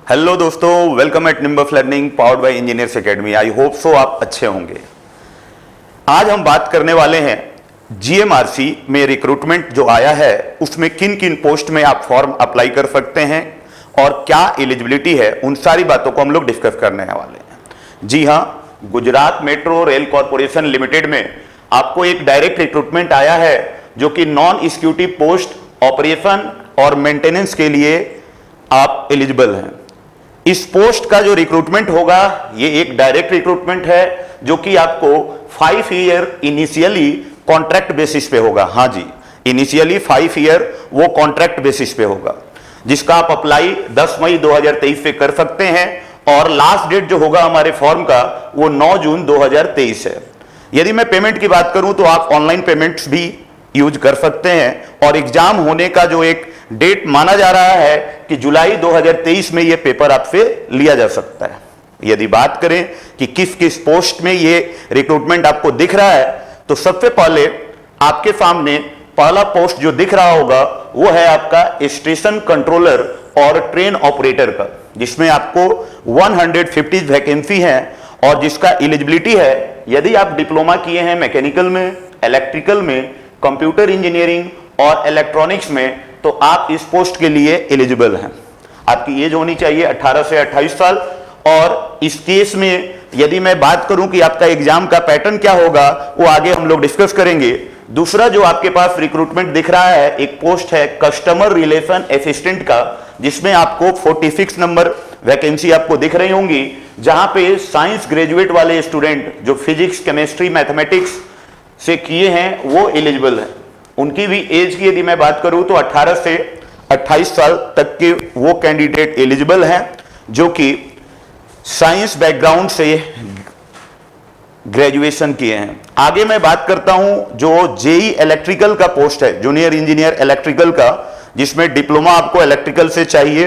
Hello दोस्तों, welcome eight nimbus learning powered by engineers academy. I hope so आप अच्छे होंगे। आज हम बात करने वाले हैं जीएमआरसी में रिक्रूटमेंट जो आया है उसमें किन किन पोस्ट में आप फॉर्म अप्लाई कर सकते हैं और क्या एलिजिबिलिटी है, उन सारी बातों को हम लोग डिस्कस करने वाले हैं। जी हाँ, Gujarat metro rail corporation limited में आपको एक डायरेक्ट रिक्रूटमेंट आया है जो कि नॉन एग्जीक्यूटिव पोस्ट ऑपरेशन और मेंटेनेंस के लिए आप एलिजिबल हैं। इस पोस्ट का जो रिक्रूटमेंट होगा ये एक डायरेक्ट रिक्रूटमेंट है जो कि आपको 5 ईयर इनिशियली कॉन्ट्रैक्ट बेसिस पे होगा। हाँ जी, इनिशियली 5 ईयर वो कॉन्ट्रैक्ट बेसिस पे होगा, जिसका आप अप्लाई 10 मई 2023 पे कर सकते हैं और लास्ट डेट जो होगा हमारे फॉर्म का वो 9 जून 2023 है। यदि मैं पेमेंट की बात करूं तो आप ऑनलाइन पेमेंट्स भी यूज कर सकते हैं और एग्जाम होने का जो एक डेट माना जा रहा है कि जुलाई 2023 में यह पेपर आपसे लिया जा सकता है। यदि बात करें कि किस किस पोस्ट में ये रिक्रूटमेंट आपको दिख रहा है तो सबसे पहले आपके सामने पहला पोस्ट जो दिख रहा होगा वो है आपका स्टेशन कंट्रोलर और ट्रेन ऑपरेटर का, जिसमें आपको 150 वैकेंसी है और जिसका एलिजिबिलिटी है यदि आप डिप्लोमा किए हैं मैकेनिकल में, इलेक्ट्रिकल में, कंप्यूटर इंजीनियरिंग और इलेक्ट्रॉनिक्स में तो आप इस पोस्ट के लिए एलिजिबल हैं। आपकी एज होनी चाहिए 18 से 28 साल। और इस केस में यदि मैं बात करूं कि आपका एग्जाम का पैटर्न क्या होगा वो आगे हम लोग डिस्कस करेंगे। दूसरा जो आपके पास रिक्रूटमेंट दिख रहा है एक पोस्ट है कस्टमर रिलेशन असिस्टेंट का, जिसमें आपको 46 नंबर वैकेंसी आपको दिख रही होंगी, जहां पे साइंस ग्रेजुएट वाले स्टूडेंट जो फिजिक्स, केमिस्ट्री, मैथमेटिक्स से किए हैं वो एलिजिबल है। उनकी भी एज की यदि मैं बात करूं तो 18 से 28 साल तक के वो कैंडिडेट एलिजिबल हैं जो कि साइंस बैकग्राउंड से ग्रेजुएशन किए हैं। आगे मैं बात करता हूं जो जेई इलेक्ट्रिकल का पोस्ट है, जूनियर इंजीनियर इलेक्ट्रिकल का, जिसमें डिप्लोमा आपको इलेक्ट्रिकल से चाहिए,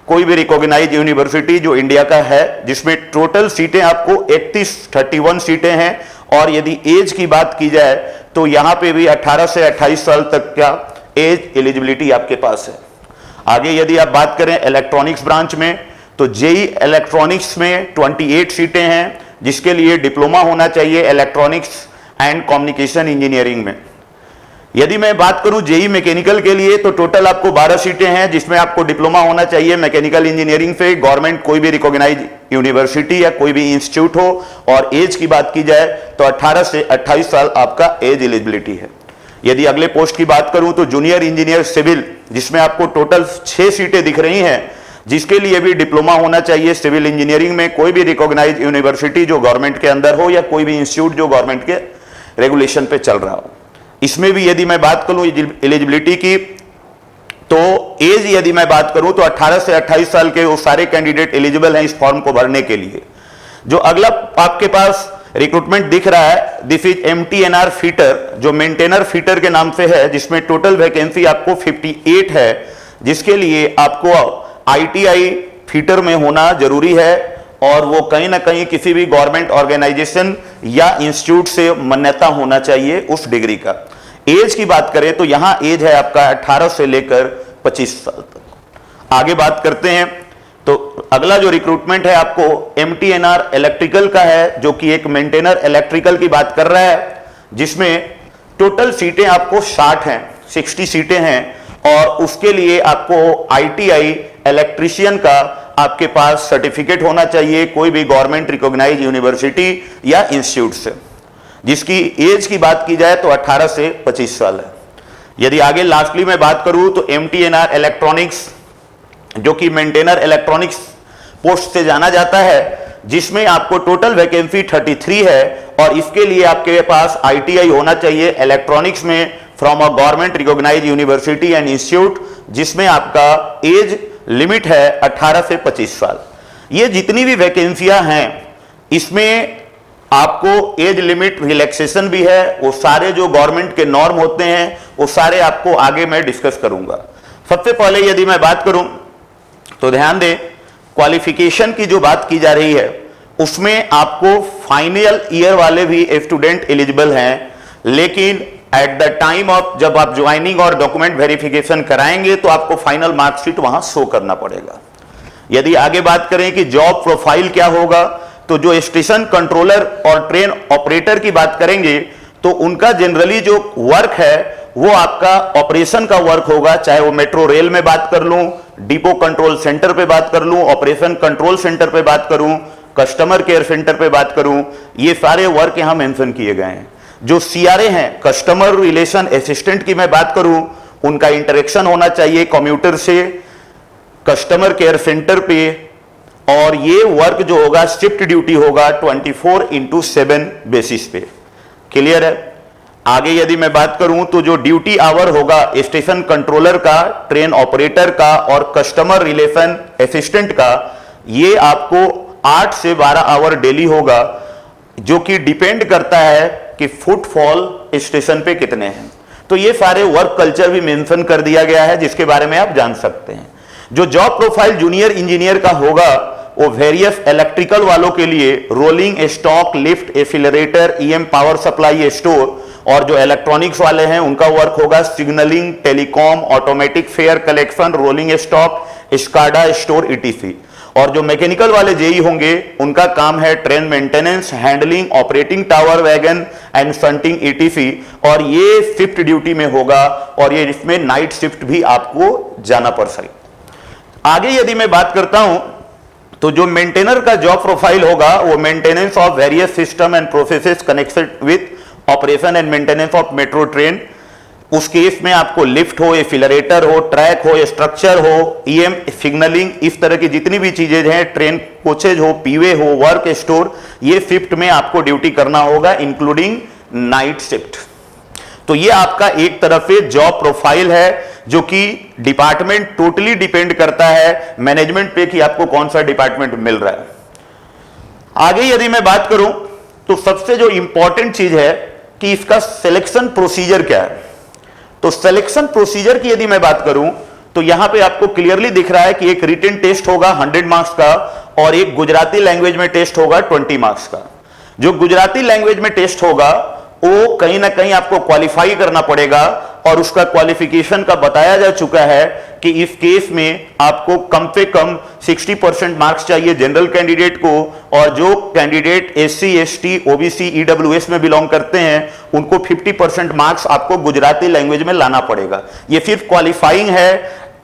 कोई भी रिकॉग्नाइज यूनिवर्सिटी जो इंडिया का है, जिसमें टोटल सीटें आपको 31 सीटें हैं। और यदि एज की बात की जाए तो यहां पे भी 18 से 28 साल तक का एज एलिजिबिलिटी आपके पास है। आगे यदि आप बात करें इलेक्ट्रॉनिक्स ब्रांच में तो जेई इलेक्ट्रॉनिक्स में 28 सीटें हैं, जिसके लिए डिप्लोमा होना चाहिए इलेक्ट्रॉनिक्स एंड कम्युनिकेशन इंजीनियरिंग में। यदि मैं बात करूं जेई मैकेनिकल के लिए तो टोटल आपको 12 सीटें हैं, जिसमें आपको डिप्लोमा होना चाहिए मैकेनिकल इंजीनियरिंग से, गवर्नमेंट कोई भी रिकॉग्नाइज यूनिवर्सिटी या कोई भी इंस्टीट्यूट हो। और एज की बात की जाए तो 18 से 28 साल आपका एज एलिजिबिलिटी है। यदि अगले पोस्ट की बात करूं तो जूनियर इंजीनियर सिविल, जिसमें आपको टोटल 6 सीटें दिख रही हैं, जिसके लिए भी डिप्लोमा होना चाहिए सिविल इंजीनियरिंग में, कोई भी रिकॉग्नाइज यूनिवर्सिटी जो गवर्नमेंट के अंदर हो या कोई भी इंस्टीट्यूट जो गवर्नमेंट के रेगुलेशन पे चल रहा हो। इसमें भी यदि मैं बात करूं एलिजिबिलिटी की तो एज यदि मैं बात करूं तो 18 से 28 साल के वो सारे कैंडिडेट एलिजिबल हैं इस फॉर्म को भरने के लिए। जो अगला आपके पास रिक्रूटमेंट दिख रहा है दिस इज MTNR फीटर, जो मेंटेनर फीटर के नाम से है, जिसमें टोटल वैकेंसी आपको 58 है, जिसके लिए आपको ITI फीटर में होना जरूरी है और वो कहीं ना कहीं किसी भी गवर्नमेंट ऑर्गेनाइजेशन या इंस्टीट्यूट से मान्यता होना चाहिए उस डिग्री का। एज की बात करें तो यहां एज है आपका 18 से लेकर 25 साल तक। आगे बात करते हैं तो अगला जो रिक्रूटमेंट है आपको MTNR इलेक्ट्रिकल का है, जो कि एक मेंटेनर इलेक्ट्रिकल की बात कर रहा है, जिसमें टोटल सीटें आपको 60 सीटें हैं और उसके लिए आपको ITI इलेक्ट्रीशियन का आपके पास सर्टिफिकेट होना चाहिए कोई भी गवर्नमेंट रिकॉग्नाइज यूनिवर्सिटी या इंस्टीट्यूट से, जिसकी एज की बात की जाए तो 18 से 25 साल है। यदि आगे लास्टली मैं बात करूं तो MTNR इलेक्ट्रॉनिक्स, जो कि मेंटेनर इलेक्ट्रॉनिक्स पोस्ट से जाना जाता है, जिसमें आपको टोटल वैकेंसी 33 है और इसके लिए आपके पास ITI होना चाहिए इलेक्ट्रॉनिक्स में from a government recognise university and institute, जिसमें आपका एज लिमिट है 18 से 25 साल। ये जितनी भी वैकेंसियां हैं इसमें आपको एज लिमिट रिलैक्सेशन भी है, वो सारे जो गवर्नमेंट के नॉर्म होते हैं वो सारे आपको आगे मैं डिस्कस करूंगा। सबसे पहले यदि मैं बात करूं तो ध्यान दें क्वालिफिकेशन की जो बात की जा रही है उसमें आपको फाइनल ईयर वाले भी स्टूडेंट एलिजिबल हैं, लेकिन एट द टाइम ऑफ जब आप ज्वाइनिंग और डॉक्यूमेंट वेरिफिकेशन कराएंगे तो आपको फाइनल मार्कशीट वहां शो करना पड़ेगा। यदि आगे बात करें कि जॉब प्रोफाइल क्या होगा, तो जो स्टेशन कंट्रोलर और ट्रेन ऑपरेटर की बात करेंगे तो उनका जनरली जो वर्क है वो आपका ऑपरेशन का वर्क होगा, चाहे वो मेट्रो रेल में बात कर लूं, डिपो कंट्रोल सेंटर पे बात कर लूं, ऑपरेशन कंट्रोल सेंटर पे बात करूं, कस्टमर केयर सेंटर पे बात करूं, ये सारे वर्क यहां मेंशन किए गए हैं। जो सीआरए हैं, कस्टमर रिलेशन असिस्टेंट की मैं बात करूं, उनका इंटरेक्शन होना चाहिए कंप्यूटर से, कस्टमर केयर सेंटर पे, और ये वर्क जो होगा शिफ्ट ड्यूटी होगा 24/7 बेसिस पे। क्लियर है? आगे यदि मैं बात करूं तो जो ड्यूटी आवर होगा स्टेशन कंट्रोलर का, ट्रेन ऑपरेटर का और कस्टमर रिलेशन असिस्टेंट का, ये आपको 8 से 12 आवर डेली होगा, जो कि डिपेंड करता है कि फुटफॉल स्टेशन पे कितने हैं। तो ये सारे वर्क कल्चर भी मेंशन कर दिया गया है, जिसके बारे में आप जान सकते हैं। जो जॉब प्रोफाइल जूनियर इंजीनियर का होगा वो वेरियस इलेक्ट्रिकल वालों के लिए rolling stock, lift, accelerator, EM power supply store, और जो इलेक्ट्रॉनिक्स वाले हैं उनका वर्क होगा signalling, telecom, automatic fair collection, rolling stock, SCADA store, etc. और जो मैकेनिकल वाले जेई होंगे उनका काम है train maintenance, handling, operating tower wagon and shunting, etc. और ये शिफ्ट ड्यूटी में होगा और ये इसमें नाइट शिफ्ट भी आपको जाना पड़ सकता। आगे यदि मैं बात करता हूं तो जो मेंटेनर का जॉब प्रोफाइल होगा वो maintenance of various system and processes connected with operation and maintenance of metro train. उस केस में आपको लिफ्ट हो, एक्सीलरेटर हो, ट्रैक हो, स्ट्रक्चर हो, ईएम, सिग्नलिंग, इस तरह की जितनी भी चीजें हैं, ट्रेन कोचेज हो, पीवे हो, वर्क स्टोर, ये शिफ्ट में आपको ड्यूटी करना होगा इंक्लूडिंग नाइट शिफ्ट। तो ये आपका एक तरफ से जॉब प्रोफाइल है जो कि डिपार्टमेंट टोटली डिपेंड करता है मैनेजमेंट पे कि आपको कौन सा डिपार्टमेंट मिल रहा है। आगे यदि मैं बात करूं तो सबसे जो इंपॉर्टेंट चीज है कि इसका सिलेक्शन प्रोसीजर क्या है। तो सिलेक्शन प्रोसीजर की यदि मैं बात करूं तो यहां पे आपको क्लियरली दिख रहा है कि एक रिटन टेस्ट होगा 100 मार्क्स का और एक गुजराती लैंग्वेज में टेस्ट होगा 20 मार्क्स का। जो गुजराती लैंग्वेज में टेस्ट होगा वो कहीं ना कहीं आपको क्वालिफाई करना पड़ेगा और उसका क्वालिफिकेशन का बताया जा चुका है कि इस केस में आपको कम से कम 60% मार्क्स चाहिए जनरल कैंडिडेट को, और जो candidate SC, ST, OBC, EWS में बिलोंग करते हैं उनको 50% मार्क्स आपको गुजराती लैंग्वेज में लाना पड़ेगा। ये सिर्फ क्वालिफाइंग है,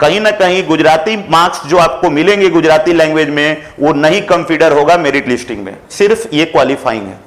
कहीं ना कहीं गुजराती मार्क्स जो आपको मिलेंगे गुजराती लैंग्वेज में वो नहीं कंसीडर होगा मेरिट लिस्टिंग में, सिर्फ ये क्वालिफाइंग है।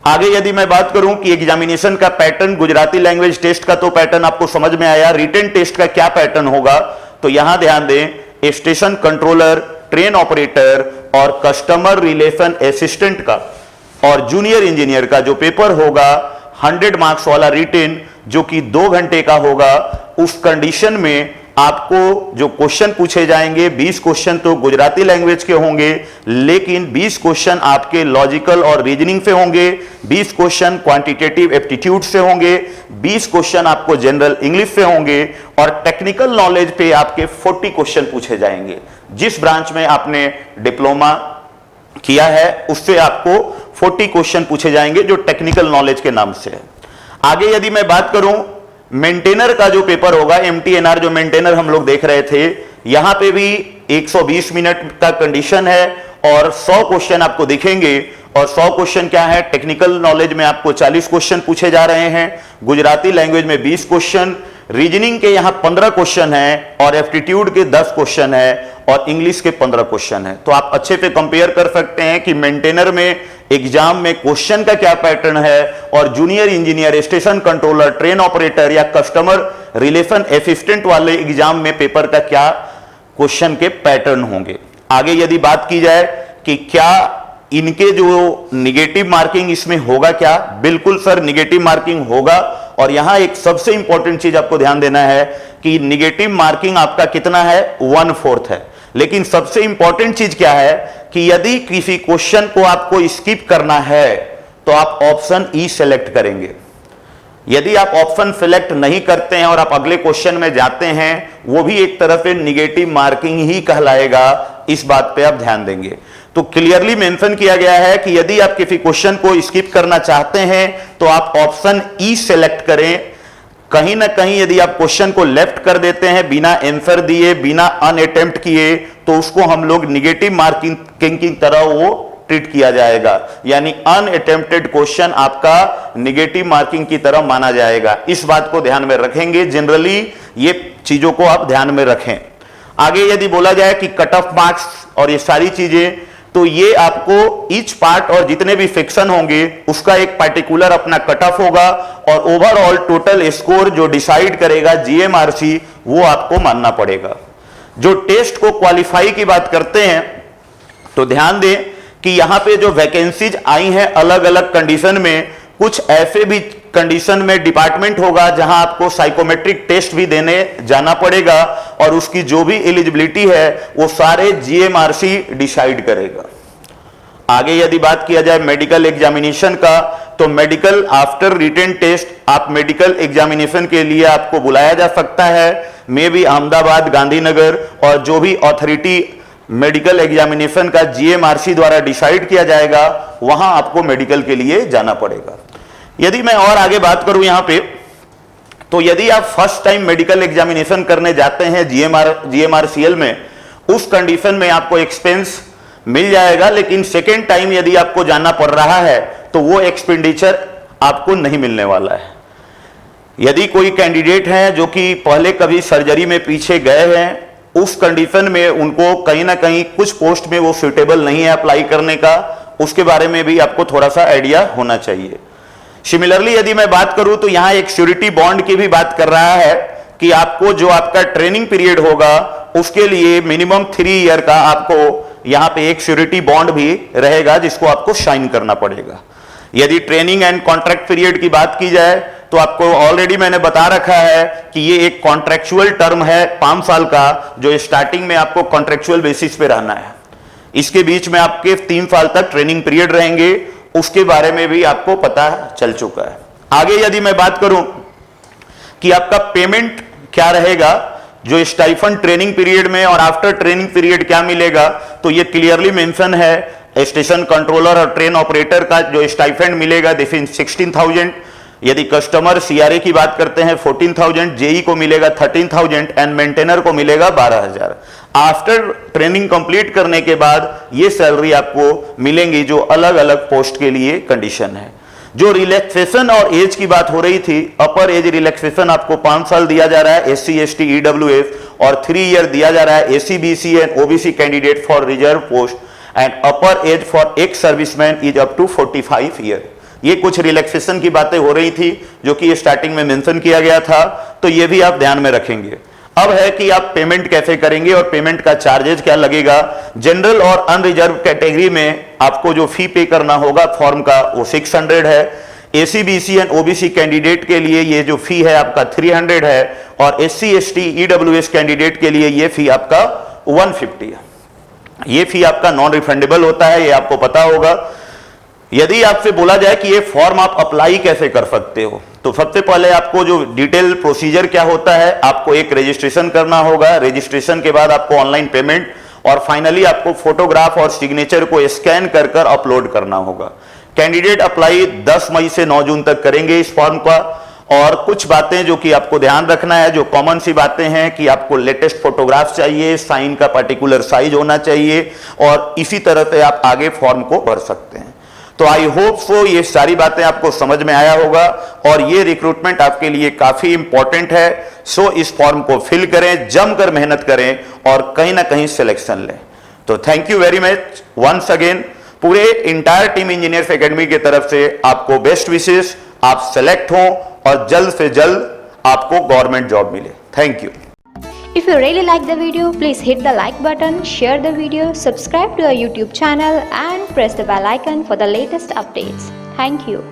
आगे यदि मैं बात करूं कि एग्जामिनेशन का पैटर्न, गुजराती लैंग्वेज टेस्ट का तो पैटर्न आपको समझ में आया, रिटन टेस्ट का क्या पैटर्न होगा, तो यहां ध्यान दें स्टेशन कंट्रोलर, ट्रेन ऑपरेटर और कस्टमर रिलेशन असिस्टेंट का और जूनियर इंजीनियर का जो पेपर होगा 100 मार्क्स वाला रिटन जो कि 2 घंटे का होगा, उस कंडीशन में आपको जो क्वेश्चन पूछे जाएंगे 20 क्वेश्चन तो गुजराती लैंग्वेज के होंगे, लेकिन 20 क्वेश्चन आपके लॉजिकल और रीजनिंग से होंगे, 20 क्वेश्चन क्वांटिटेटिव एप्टीट्यूड से होंगे, 20 क्वेश्चन आपको जनरल इंग्लिश से होंगे और टेक्निकल नॉलेज पे आपके 40 क्वेश्चन पूछे जाएंगे। जिस ब्रांच में आपने डिप्लोमा किया है उससे आपको 40 क्वेश्चन पूछे जाएंगे जो टेक्निकल नॉलेज के नाम से है। आगे यदि मैं बात करूं मेंटेनर का जो पेपर होगा, एमटीएनआर जो मेंटेनर हम लोग देख रहे थे, यहां पे भी 120 मिनट का कंडीशन है और 100 क्वेश्चन आपको दिखेंगे। और 100 क्वेश्चन क्या है, टेक्निकल नॉलेज में आपको 40 क्वेश्चन पूछे जा रहे हैं, गुजराती लैंग्वेज में 20 क्वेश्चन, रीजनिंग के यहां 15 क्वेश्चन है और एप्टीट्यूड के 10 क्वेश्चन है और इंग्लिश के 15 क्वेश्चन है। तो आप अच्छे से कंपेयर कर सकते हैं कि मेंटेनर में एग्जाम में क्वेश्चन का क्या पैटर्न है और junior engineer, station controller, train operator या कस्टमर रिलेशन असिस्टेंट वाले एग्जाम में पेपर का क्या क्वेश्चन के पैटर्न होंगे। आगे यदि बात की जाए कि क्या इनके जो निगेटिव मार्किंग इसमें होगा क्या, बिल्कुल सर निगेटिव मार्किंग होगा। और यहां एक सबसे इंपॉर्टेंट चीज आपको ध्यान देना है कि निगेटिव मार्किंग आपका कितना है, 1/4 है। लेकिन सबसे इंपॉर्टेंट चीज क्या है कि यदि किसी क्वेश्चन को आपको स्किप करना है तो आप ऑप्शन ई सेलेक्ट करेंगे। यदि आप ऑप्शन सेलेक्ट नहीं करते हैं और आप अगले क्वेश्चन में जाते हैं, वो भी एक तरह से निगेटिव मार्किंग ही कहलाएगा। इस बात पे आप ध्यान देंगे। तो क्लियरली मेंशन किया गया है कि यदि आप किसी क्वेश्चन को स्किप करना चाहते हैं तो आप ऑप्शन ई सेलेक्ट करें। कहीं ना कहीं यदि आप क्वेश्चन को लेफ्ट कर देते हैं बिना आंसर दिए, बिना अनअटेम्प्ट किए, तो उसको हम लोग निगेटिव मार्किंग की तरह वो ट्रीट किया जाएगा, यानी अनअटेम्प्टेड क्वेश्चन आपका निगेटिव मार्किंग की तरह माना जाएगा। इस बात को ध्यान में रखेंगे, जनरली ये चीजों को आप ध्यान में रखें। आगे यदि बोला जाए कि कट ऑफ मार्क्स और ये सारी चीजें, तो ये आपको ईच पार्ट और जितने भी सेक्शन होंगे उसका एक पार्टिकुलर अपना कट ऑफ होगा, और ओवरऑल टोटल स्कोर जो डिसाइड करेगा जीएमआरसी, वो आपको मानना पड़ेगा। जो टेस्ट को क्वालिफाई की बात करते हैं, तो ध्यान दें कि यहां पे जो वैकेंसीज आई हैं अलग अलग कंडीशन में, कुछ ऐसे भी कंडीशन में डिपार्टमेंट होगा जहां आपको साइकोमेट्रिक टेस्ट भी देने जाना पड़ेगा, और उसकी जो भी एलिजिबिलिटी है वो सारे जीएमआरसी डिसाइड करेगा। आगे यदि बात किया जाए मेडिकल एग्जामिनेशन का, तो मेडिकल आफ्टर रिटन टेस्ट आप मेडिकल एग्जामिनेशन के लिए आपको बुलाया जा सकता है, मे बी अहमदाबाद, गांधीनगर, और जो भी अथॉरिटी मेडिकल एग्जामिनेशन का जीएमआरसी द्वारा डिसाइड किया जाएगा वहां आपको मेडिकल के लिए जाना पड़ेगा। यदि मैं और आगे बात करूं यहां पे, तो यदि आप फर्स्ट टाइम मेडिकल एग्जामिनेशन करने जाते हैं जीएमआरसीएल में, उस कंडीशन में आपको एक्सपेंस मिल जाएगा, लेकिन सेकेंड टाइम यदि आपको जाना पड़ रहा है तो वो एक्सपेंडिचर आपको नहीं मिलने वाला है। यदि कोई कैंडिडेट है जो कि पहले कभी सर्जरी में पीछे गए हैं, उस कंडीशन में उनको कहीं ना कहीं कुछ पोस्ट में वो सुटेबल नहीं है अप्लाई करने का, उसके बारे में भी आपको थोड़ा सा आइडिया होना चाहिए। सिमिलरली यदि मैं बात करूं तो यहां एक श्योरिटी बॉन्ड की भी बात कर रहा है कि आपको जो आपका ट्रेनिंग पीरियड होगा उसके लिए मिनिमम 3 ईयर का आपको यहां पे एक श्योरिटी बॉन्ड भी रहेगा जिसको आपको साइन करना पड़ेगा। यदि ट्रेनिंग एंड कॉन्ट्रैक्ट पीरियड की बात की जाए तो आपको ऑलरेडी मैंने बता रखा है कि ये एक कॉन्ट्रैक्चुअल टर्म है 5 साल का, जो स्टार्टिंग में आपको कॉन्ट्रैक्चुअल बेसिस पे रहना है। इसके बीच में आपके 3 साल तक ट्रेनिंग पीरियड रहेंगे, उसके बारे में भी आपको पता चल चुका है। आगे यदि मैं बात करूं कि आपका पेमेंट क्या रहेगा, जो स्टाइफंड ट्रेनिंग पीरियड में और आफ्टर ट्रेनिंग पीरियड क्या मिलेगा, तो ये क्लियरली मेंशन है। स्टेशन कंट्रोलर और ट्रेन ऑपरेटर का जो स्टाइफंड मिलेगा दिस इज 16,000। यदि कस्टमर सीआरए की बात करते हैं 14,000, जेई को मिलेगा 13,000 एंड मेंटेनर को मिलेगा 12,000। आफ्टर ट्रेनिंग कंप्लीट करने के बाद ये सैलरी आपको मिलेंगी जो अलग अलग पोस्ट के लिए कंडीशन है। जो रिलैक्सेशन और एज की बात हो रही थी, अपर एज रिलैक्सेशन आपको 5 साल दिया जा रहा है एससी एसटी ईडब्ल्यूएस, और 3 ईयर दिया जा रहा है SC BC and OBC candidate for reserve post, and upper age for ex serviceman is up to 45 year. ये कुछ रिलैक्सेशन की बातें हो रही थी जो कि स्टार्टिंग में मेंशन किया गया था, तो ये भी आप ध्यान में रखेंगे। अब है कि आप पेमेंट कैसे करेंगे और पेमेंट का चार्जेज क्या लगेगा। जनरल और अनरिजर्व कैटेगरी में आपको जो फी पे करना होगा फॉर्म का वो 600 है। AC BC and OBC candidate के लिए ये जो फी है आपका 300 है, और एससी एसटी ईडब्ल्यूएस कैंडिडेट के लिए ये फी आपका 150 है। ये फी आपका नॉन रिफंडेबल होता है, ये आपको पता होगा। यदि आपसे बोला जाए कि ये फॉर्म आप अप्लाई कैसे कर सकते हो, तो सबसे पहले आपको जो डिटेल प्रोसीजर क्या होता है, आपको एक रजिस्ट्रेशन करना होगा। रजिस्ट्रेशन के बाद आपको ऑनलाइन पेमेंट, और फाइनली आपको फोटोग्राफ और सिग्नेचर को स्कैन कर कर अपलोड करना होगा। कैंडिडेट अप्लाई 10 मई से 9 जून तक करेंगे इस फॉर्म का। और कुछ बातें जो कि आपको ध्यान रखना है, जो कॉमन सी बातें हैं कि आपको लेटेस्ट फोटोग्राफ चाहिए, साइन का पर्टिकुलर साइज होना चाहिए, और इसी तरह से आप आगे फॉर्म को भर सकते हैं। तो आई होप सो ये सारी बातें आपको समझ में आया होगा, और ये रिक्रूटमेंट आपके लिए काफी इंपॉर्टेंट है। सो इस फॉर्म को फिल करें, जमकर मेहनत करें और कहीं ना कहीं सिलेक्शन लें। तो thank you very much once again. पूरे इंटायर टीम इंजीनियर्स एकेडमी की तरफ से आपको बेस्ट विशेष, आप सेलेक्ट हों और जल्द से जल्द आपको गवर्नमेंट जॉब मिले। Thank you. If you really like the video, please hit the like button, share the video, subscribe to our YouTube channel and press the bell icon for the latest updates. Thank you.